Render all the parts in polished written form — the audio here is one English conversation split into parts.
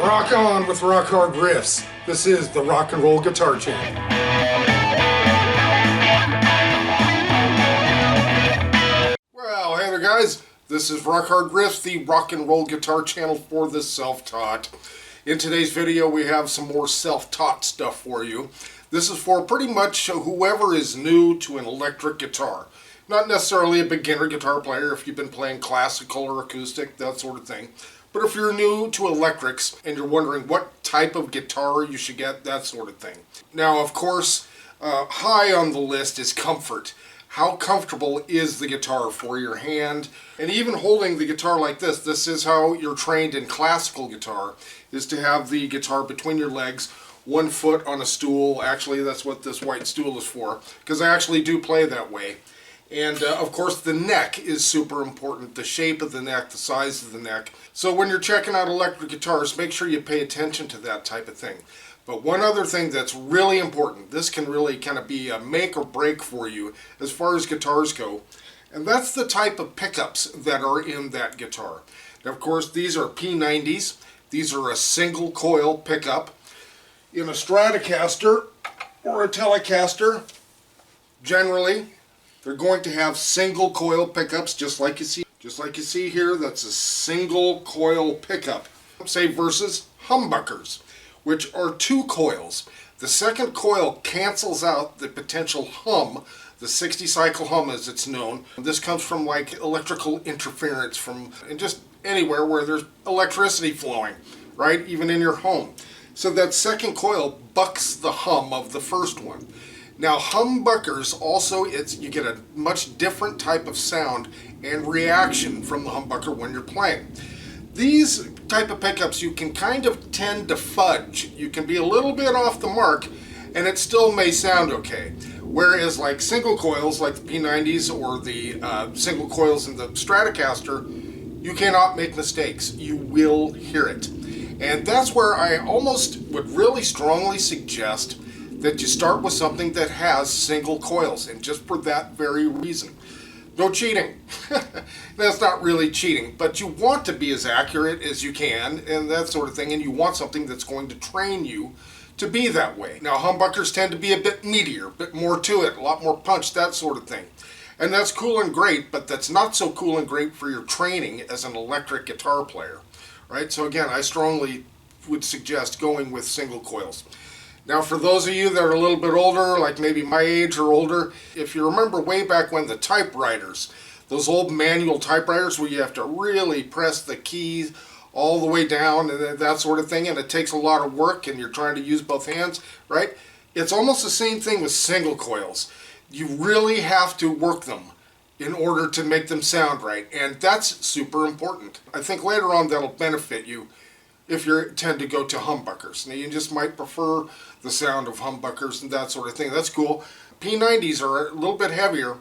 Rock on with rock hard riffs. This is the Rock and Roll Guitar Channel. Well, hey there guys. This is Rock Hard Riffs, the rock and roll guitar channel for the self-taught. In today's video we have some more self-taught stuff for you. This is for pretty much whoever is new to an electric guitar. Not necessarily a beginner guitar player if you've been playing classical or acoustic, that sort of thing. But if you're new to electrics and you're wondering what type of guitar you should get, that sort of thing. Now, of course, high on the list is comfort. How comfortable is the guitar for your hand? And even holding the guitar like this is how you're trained in classical guitar, is to have the guitar between your legs, 1 foot on a stool. Actually, that's what this white stool is for, because I actually do play that way. And of course the neck is super important, the shape of the neck, the size of the neck. So when you're checking out electric guitars, make sure you pay attention to that type of thing. But one other thing that's really important, this can really kind of be a make or break for you as far as guitars go, and that's the type of pickups that are in that guitar. Now, of course, these are P90s. These are a single coil pickup. In a Stratocaster or a Telecaster, generally, they're going to have single coil pickups, just like you see here. That's a single coil pickup. Say versus humbuckers, which are 2 coils. The second coil cancels out the potential hum, the 60 cycle hum as it's known. This comes from like electrical interference from just anywhere where there's electricity flowing, right? Even in your home. So that second coil bucks the hum of the first one. Now humbuckers also, you get a much different type of sound and reaction from the humbucker when you're playing. These type of pickups you can kind of tend to fudge. You can be a little bit off the mark and it still may sound okay. Whereas like single coils like the P90s or the single coils in the Stratocaster, you cannot make mistakes. You will hear it. And that's where I almost would really strongly suggest that you start with something that has single coils, and just for that very reason. No cheating. That's not really cheating, but you want to be as accurate as you can and that sort of thing, and you want something that's going to train you to be that way. Now humbuckers tend to be a bit meatier, a bit more to it, a lot more punch, that sort of thing. And that's cool and great, but that's not so cool and great for your training as an electric guitar player. Right? So again, I strongly would suggest going with single coils. Now for those of you that are a little bit older, like maybe my age or older, if you remember way back when the typewriters, those old manual typewriters where you have to really press the keys all the way down and that sort of thing, and it takes a lot of work and you're trying to use both hands, right? It's almost the same thing with single coils. You really have to work them in order to make them sound right, and that's super important. I think later on that'll benefit you if you tend to go to humbuckers. Now you just might prefer the sound of humbuckers and that sort of thing. That's cool. P90s are a little bit heavier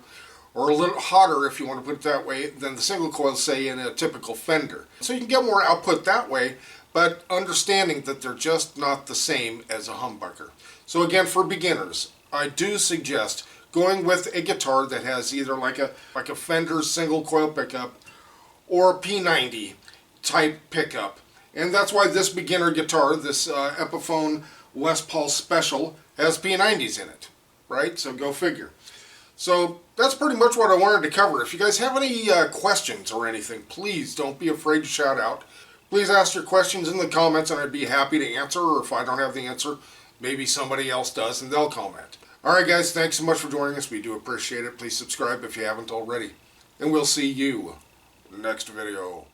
or a little hotter, if you want to put it that way, than the single coils, say, in a typical Fender. So you can get more output that way, but understanding that they're just not the same as a humbucker. So again, for beginners, I do suggest going with a guitar that has either like a Fender single coil pickup or a P90 type pickup. And that's why this beginner guitar, this Epiphone Les Paul Special, has P90s in it, right? So go figure. So that's pretty much what I wanted to cover. If you guys have any questions or anything, please don't be afraid to shout out. Please ask your questions in the comments and I'd be happy to answer, or if I don't have the answer, maybe somebody else does and they'll comment. Alright guys, thanks so much for joining us. We do appreciate it. Please subscribe if you haven't already. And we'll see you in the next video.